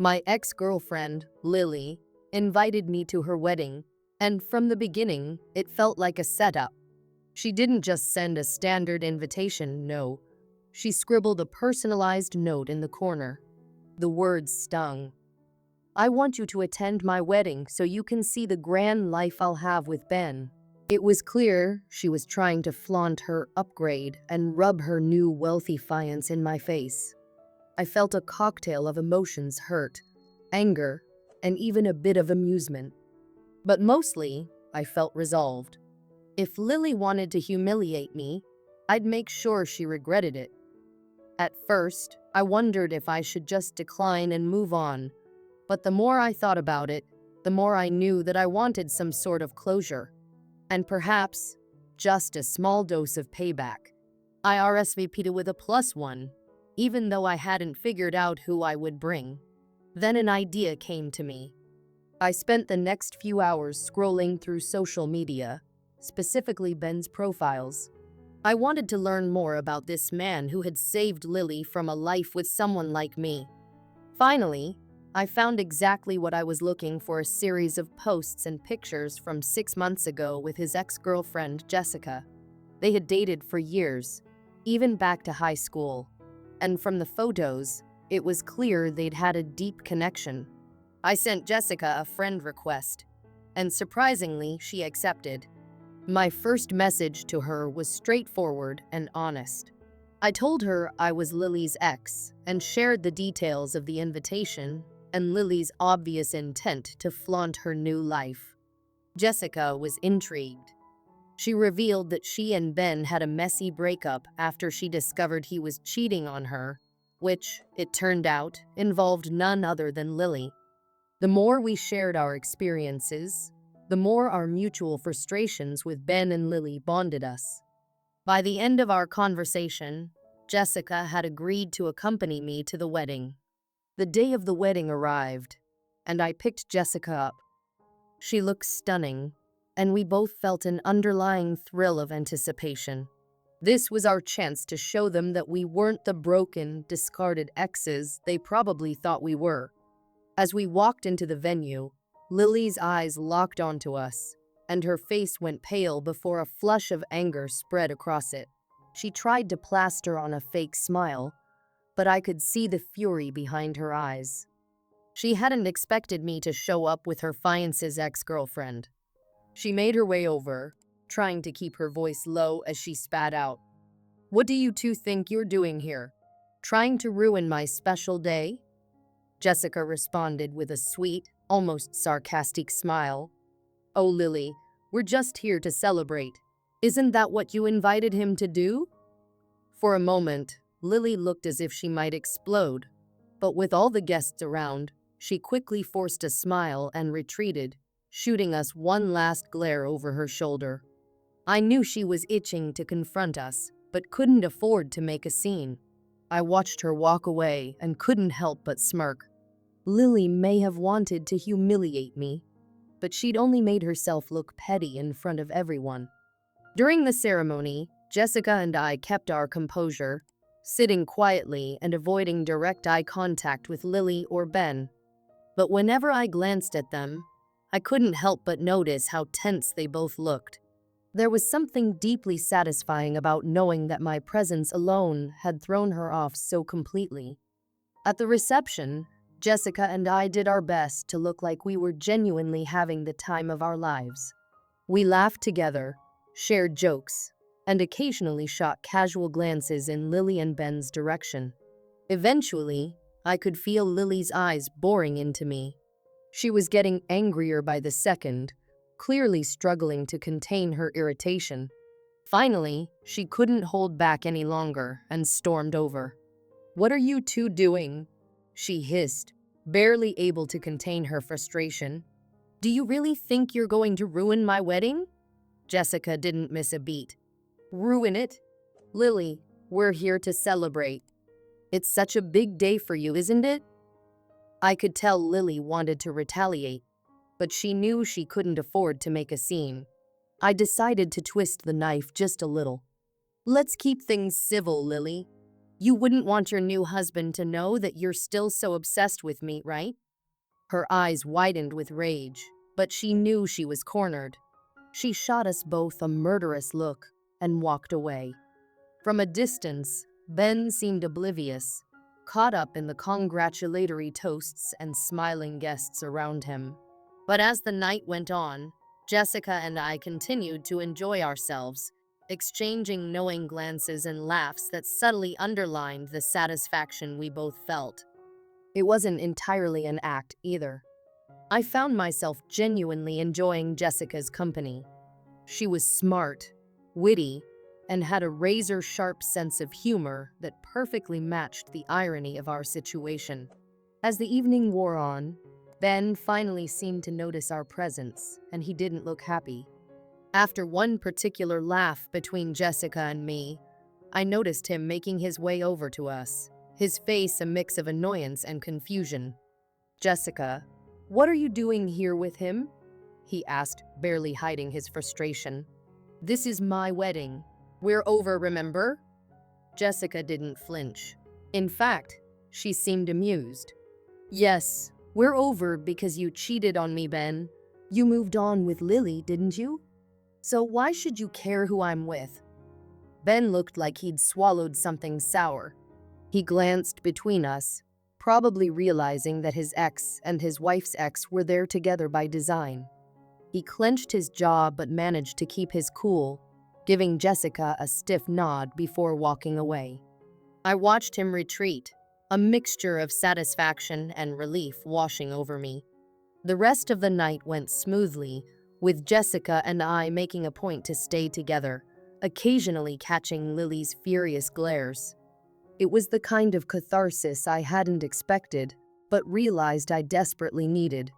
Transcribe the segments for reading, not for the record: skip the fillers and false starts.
My ex-girlfriend, Lily, invited me to her wedding, and from the beginning, it felt like a setup. She didn't just send a standard invitation, no. She scribbled a personalized note in the corner. The words stung. "I want you to attend my wedding so you can see the grand life I'll have with Ben." It was clear she was trying to flaunt her upgrade and rub her new wealthy fiance in my face. I felt a cocktail of emotions: hurt, anger, and even a bit of amusement. But mostly, I felt resolved. If Lily wanted to humiliate me, I'd make sure she regretted it. At first, I wondered if I should just decline and move on, but the more I thought about it, the more I knew that I wanted some sort of closure. And perhaps, just a small dose of payback. I RSVP'd with a +1, even though I hadn't figured out who I would bring. Then an idea came to me. I spent the next few hours scrolling through social media, specifically Ben's profiles. I wanted to learn more about this man who had saved Lily from a life with someone like me. Finally, I found exactly what I was looking for: a series of posts and pictures from 6 months ago with his ex-girlfriend, Jessica. They had dated for years, even back to high school. And from the photos, it was clear they'd had a deep connection. I sent Jessica a friend request, and surprisingly, she accepted. My first message to her was straightforward and honest. I told her I was Lily's ex and shared the details of the invitation and Lily's obvious intent to flaunt her new life. Jessica was intrigued. She revealed that she and Ben had a messy breakup after she discovered he was cheating on her, which, it turned out, involved none other than Lily. The more we shared our experiences, the more our mutual frustrations with Ben and Lily bonded us. By the end of our conversation, Jessica had agreed to accompany me to the wedding. The day of the wedding arrived, and I picked Jessica up. She looked stunning, and we both felt an underlying thrill of anticipation. This was our chance to show them that we weren't the broken, discarded exes they probably thought we were. As we walked into the venue, Lily's eyes locked onto us, and her face went pale before a flush of anger spread across it. She tried to plaster on a fake smile, but I could see the fury behind her eyes. She hadn't expected me to show up with her fiance's ex-girlfriend. She made her way over, trying to keep her voice low as she spat out, "What do you two think you're doing here? Trying to ruin my special day?" Jessica responded with a sweet, almost sarcastic smile. "Oh, Lily, we're just here to celebrate. Isn't that what you invited him to do?" For a moment, Lily looked as if she might explode, but with all the guests around, she quickly forced a smile and retreated, shooting us one last glare over her shoulder. I knew she was itching to confront us, but couldn't afford to make a scene. I watched her walk away and couldn't help but smirk. Lily may have wanted to humiliate me, but she'd only made herself look petty in front of everyone. During the ceremony, Jessica and I kept our composure, sitting quietly and avoiding direct eye contact with Lily or Ben. But whenever I glanced at them, I couldn't help but notice how tense they both looked. There was something deeply satisfying about knowing that my presence alone had thrown her off so completely. At the reception, Jessica and I did our best to look like we were genuinely having the time of our lives. We laughed together, shared jokes, and occasionally shot casual glances in Lily and Ben's direction. Eventually, I could feel Lily's eyes boring into me. She was getting angrier by the second, clearly struggling to contain her irritation. Finally, she couldn't hold back any longer and stormed over. "What are you two doing?" she hissed, barely able to contain her frustration. "Do you really think you're going to ruin my wedding?" Jessica didn't miss a beat. "Ruin it? Lily, we're here to celebrate. It's such a big day for you, isn't it?" I could tell Lily wanted to retaliate, but she knew she couldn't afford to make a scene. I decided to twist the knife just a little. "Let's keep things civil, Lily. You wouldn't want your new husband to know that you're still so obsessed with me, right? Her eyes widened with rage, but she knew she was cornered. She shot us both a murderous look and walked away. From a distance, Ben seemed oblivious, caught up in the congratulatory toasts and smiling guests around him. But as the night went on, Jessica and I continued to enjoy ourselves, exchanging knowing glances and laughs that subtly underlined the satisfaction we both felt. It wasn't entirely an act either. I found myself genuinely enjoying Jessica's company. She was smart, witty, and had a razor-sharp sense of humor that perfectly matched the irony of our situation. As the evening wore on, Ben finally seemed to notice our presence, and he didn't look happy. After one particular laugh between Jessica and me, I noticed him making his way over to us, his face a mix of annoyance and confusion. "Jessica, what are you doing here with him?" he asked, barely hiding his frustration. "This is my wedding. We're over, remember?" Jessica didn't flinch. In fact, she seemed amused. "Yes, we're over because you cheated on me, Ben. You moved on with Lily, didn't you? So why should you care who I'm with?" Ben looked like he'd swallowed something sour. He glanced between us, probably realizing that his ex and his wife's ex were there together by design. He clenched his jaw but managed to keep his cool, giving Jessica a stiff nod before walking away. I watched him retreat, a mixture of satisfaction and relief washing over me. The rest of the night went smoothly, with Jessica and I making a point to stay together, occasionally catching Lily's furious glares. It was the kind of catharsis I hadn't expected, but realized I desperately needed.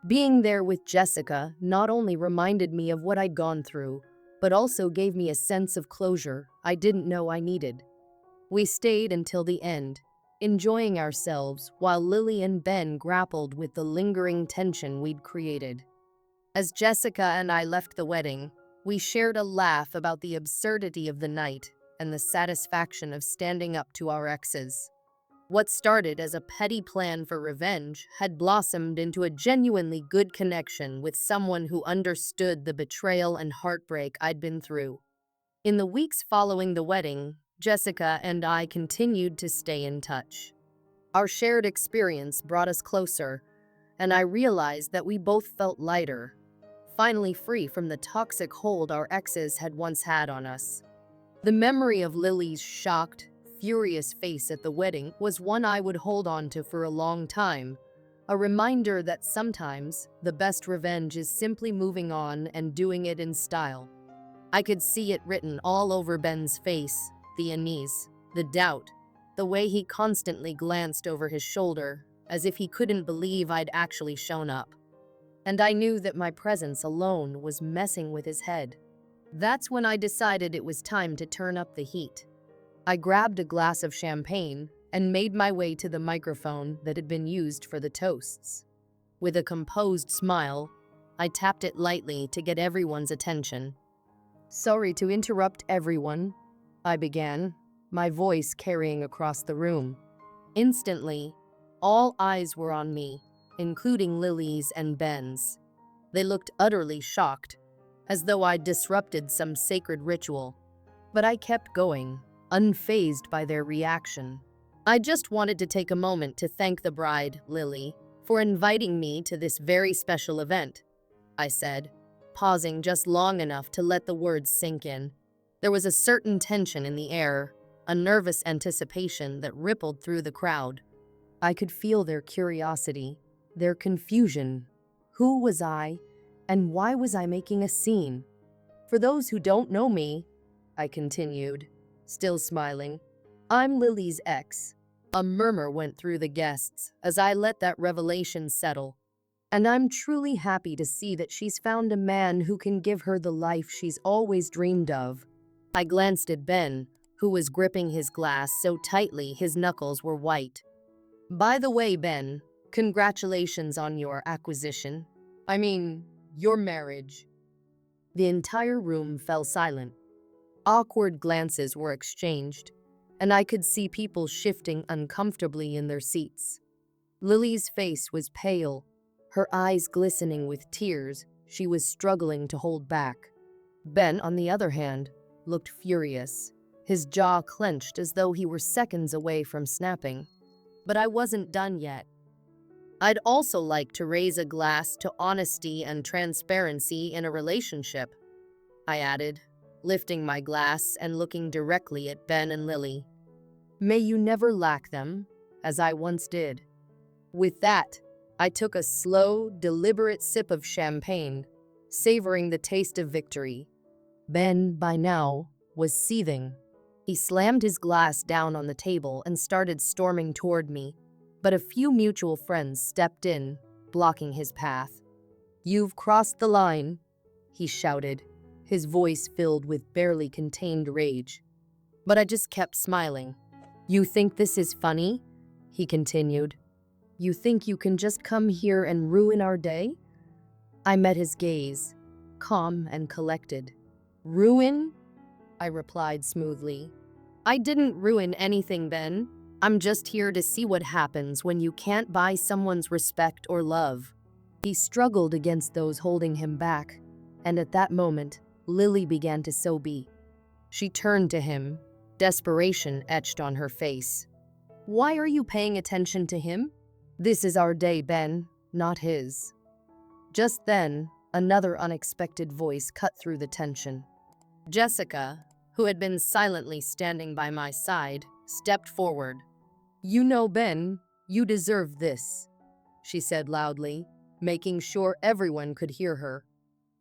Being there with Jessica not only reminded me of what I'd gone through, but also gave me a sense of closure I didn't know I needed. We stayed until the end, enjoying ourselves while Lily and Ben grappled with the lingering tension we'd created. As Jessica and I left the wedding, we shared a laugh about the absurdity of the night and the satisfaction of standing up to our exes. What started as a petty plan for revenge had blossomed into a genuinely good connection with someone who understood the betrayal and heartbreak I'd been through. In the weeks following the wedding, Jessica and I continued to stay in touch. Our shared experience brought us closer, and I realized that we both felt lighter, finally free from the toxic hold our exes had once had on us. The memory of Lily's shocked, furious face at the wedding was one I would hold on to for a long time, a reminder that sometimes the best revenge is simply moving on and doing it in style. I could see it written all over Ben's face, the unease, the doubt, the way he constantly glanced over his shoulder, as if he couldn't believe I'd actually shown up. And I knew that my presence alone was messing with his head. That's when I decided it was time to turn up the heat. I grabbed a glass of champagne and made my way to the microphone that had been used for the toasts. With a composed smile, I tapped it lightly to get everyone's attention. "Sorry to interrupt everyone," I began, my voice carrying across the room. Instantly, all eyes were on me, including Lily's and Ben's. They looked utterly shocked, as though I'd disrupted some sacred ritual. But I kept going, unfazed by their reaction. "I just wanted to take a moment to thank the bride, Lily, for inviting me to this very special event," I said, pausing just long enough to let the words sink in. There was a certain tension in the air, a nervous anticipation that rippled through the crowd. I could feel their curiosity, their confusion. Who was I, and why was I making a scene? "For those who don't know me," I continued, still smiling, "I'm Lily's ex." A murmur went through the guests as I let that revelation settle. "And I'm truly happy to see that she's found a man who can give her the life she's always dreamed of." I glanced at Ben, who was gripping his glass so tightly his knuckles were white. "By the way, Ben, congratulations on your acquisition. I mean, your marriage." The entire room fell silent. Awkward glances were exchanged. and I could see people shifting uncomfortably in their seats. Lily's face was pale, her eyes glistening with tears she was struggling to hold back. Ben, on the other hand, looked furious, his jaw clenched as though he were seconds away from snapping. But I wasn't done yet. I'd also like to raise a glass to honesty and transparency in a relationship, I added, lifting my glass and looking directly at Ben and Lily. May you never lack them, as I once did. With that, I took a slow, deliberate sip of champagne, savoring the taste of victory. Ben, by now, was seething. He slammed his glass down on the table and started storming toward me, but a few mutual friends stepped in, blocking his path. You've crossed the line, he shouted, his voice filled with barely contained rage. But I just kept smiling. You think this is funny? He continued. You think you can just come here and ruin our day? I met his gaze, calm and collected. Ruin? I replied smoothly. I didn't ruin anything, Ben. I'm just here to see what happens when you can't buy someone's respect or love. He struggled against those holding him back, and at that moment, Lily began to sob. She turned to him, desperation etched on her face. Why are you paying attention to him? This is our day, Ben, not his. Just then, another unexpected voice cut through the tension. Jessica, who had been silently standing by my side, stepped forward. You know, Ben, you deserve this, she said loudly, making sure everyone could hear her.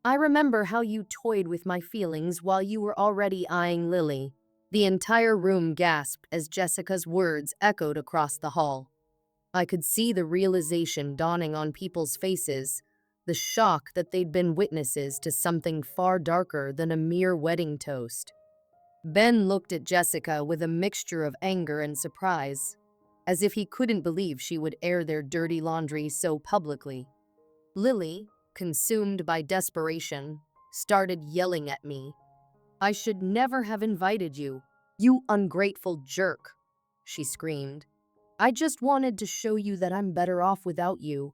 I remember how you toyed with my feelings while you were already eyeing Lily. The entire room gasped as Jessica's words echoed across the hall. I could see the realization dawning on people's faces, the shock that they'd been witnesses to something far darker than a mere wedding toast. Ben looked at Jessica with a mixture of anger and surprise, as if he couldn't believe she would air their dirty laundry so publicly. Lily, consumed by desperation, started yelling at me. I should never have invited you, you ungrateful jerk, she screamed. I just wanted to show you that I'm better off without you.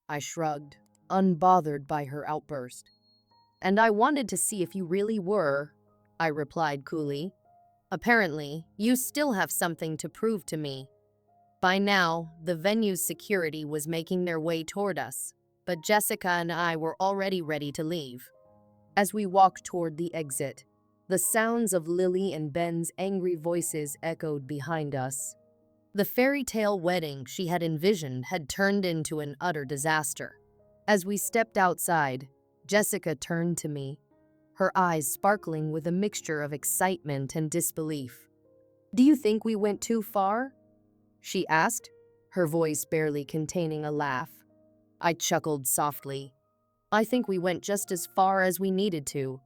I shrugged, unbothered by her outburst. And I wanted to see if you really were, I replied coolly. Apparently, you still have something to prove to me. By now, the venue's security was making their way toward us, but Jessica and I were already ready to leave. As we walked toward the exit, the sounds of Lily and Ben's angry voices echoed behind us. The fairy tale wedding she had envisioned had turned into an utter disaster. As we stepped outside, Jessica turned to me, her eyes sparkling with a mixture of excitement and disbelief. Do you think we went too far? She asked, her voice barely containing a laugh. I chuckled softly. I think we went just as far as we needed to.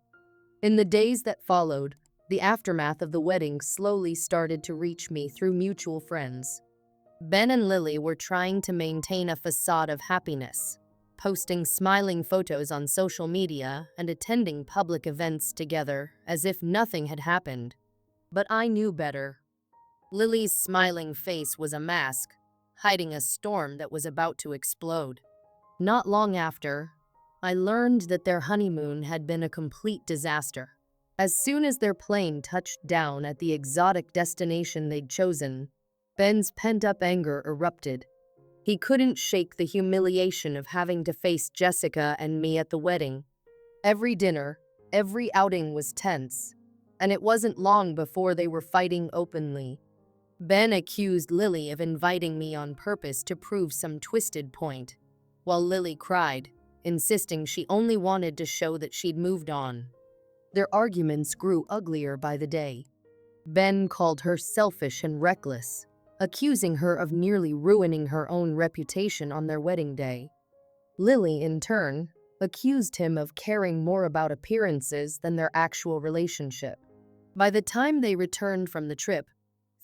In the days that followed, the aftermath of the wedding slowly started to reach me through mutual friends. Ben and Lily were trying to maintain a facade of happiness, posting smiling photos on social media and attending public events together as if nothing had happened. But I knew better. Lily's smiling face was a mask, hiding a storm that was about to explode. Not long after, I learned that their honeymoon had been a complete disaster. As soon as their plane touched down at the exotic destination they'd chosen, Ben's pent-up anger erupted. He couldn't shake the humiliation of having to face Jessica and me at the wedding. Every dinner, every outing was tense, and it wasn't long before they were fighting openly. Ben accused Lily of inviting me on purpose to prove some twisted point, while Lily cried, insisting she only wanted to show that she'd moved on. Their arguments grew uglier by the day. Ben called her selfish and reckless, accusing her of nearly ruining her own reputation on their wedding day. Lily, in turn, accused him of caring more about appearances than their actual relationship. By the time they returned from the trip,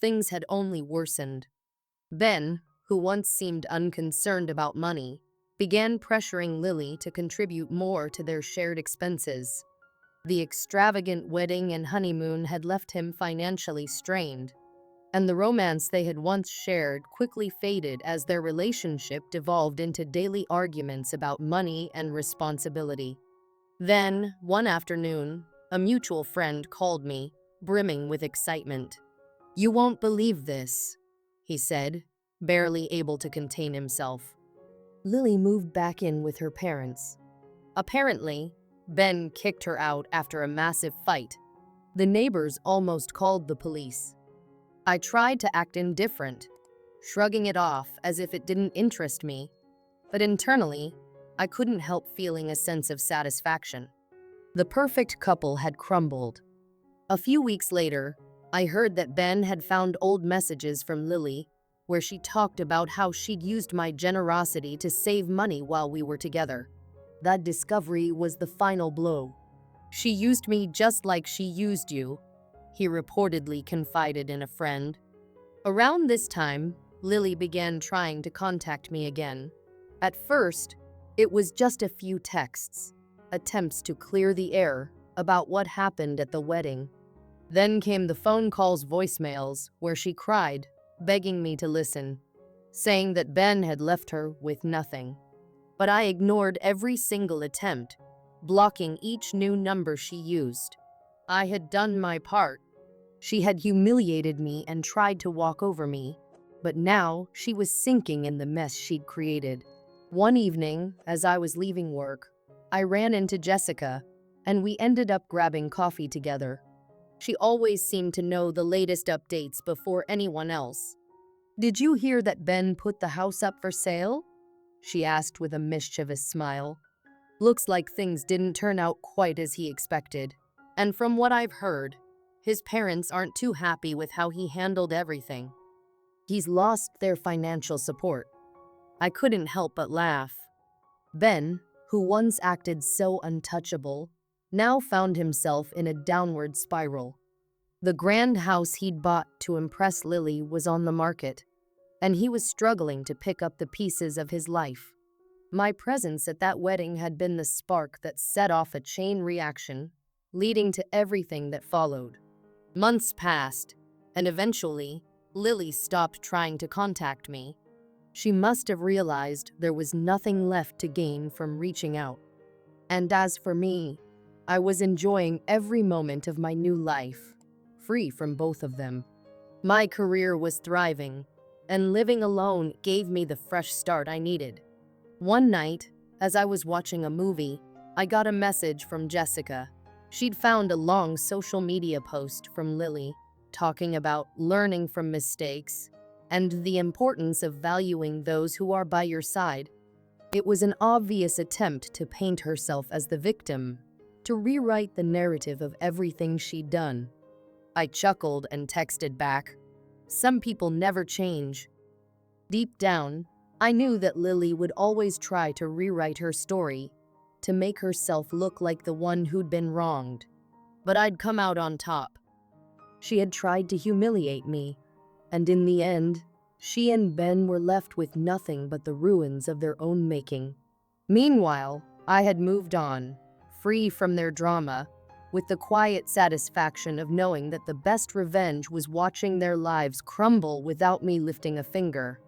things had only worsened. Ben, who once seemed unconcerned about money, began pressuring Lily to contribute more to their shared expenses. The extravagant wedding and honeymoon had left him financially strained, and the romance they had once shared quickly faded as their relationship devolved into daily arguments about money and responsibility. Then, one afternoon, a mutual friend called me, brimming with excitement. "You won't believe this," he said, barely able to contain himself. Lily moved back in with her parents. Apparently, Ben kicked her out after a massive fight. The neighbors almost called the police. I tried to act indifferent, shrugging it off as if it didn't interest me, but internally, I couldn't help feeling a sense of satisfaction. The perfect couple had crumbled. A few weeks later, I heard that Ben had found old messages from Lily where she talked about how she'd used my generosity to save money while we were together. That discovery was the final blow. "She used me just like she used you," he reportedly confided in a friend. Around this time, Lily began trying to contact me again. At first, it was just a few texts, attempts to clear the air about what happened at the wedding. Then came the phone calls, voicemails, where she cried, begging me to listen, saying that Ben had left her with nothing. But I ignored every single attempt, blocking each new number she used. I had done my part. She had humiliated me and tried to walk over me, but now she was sinking in the mess she'd created. One evening, as I was leaving work, I ran into Jessica, and we ended up grabbing coffee together. She always seemed to know the latest updates before anyone else. "Did you hear that Ben put the house up for sale?" she asked with a mischievous smile. "Looks like things didn't turn out quite as he expected. And from what I've heard, his parents aren't too happy with how he handled everything. He's lost their financial support." I couldn't help but laugh. Ben, who once acted so untouchable, now found himself in a downward spiral. The grand house he'd bought to impress Lily was on the market, and he was struggling to pick up the pieces of his life. My presence at that wedding had been the spark that set off a chain reaction, leading to everything that followed. Months passed, and eventually, Lily stopped trying to contact me. She must have realized there was nothing left to gain from reaching out. And as for me, I was enjoying every moment of my new life, free from both of them. My career was thriving, and living alone gave me the fresh start I needed. One night, as I was watching a movie, I got a message from Jessica. She'd found a long social media post from Lily talking about learning from mistakes and the importance of valuing those who are by your side. It was an obvious attempt to paint herself as the victim, to rewrite the narrative of everything she'd done. I chuckled and texted back, "Some people never change." Deep down, I knew that Lily would always try to rewrite her story, to make herself look like the one who'd been wronged. But I'd come out on top. She had tried to humiliate me, and in the end, she and Ben were left with nothing but the ruins of their own making. Meanwhile, I had moved on, free from their drama, with the quiet satisfaction of knowing that the best revenge was watching their lives crumble without me lifting a finger.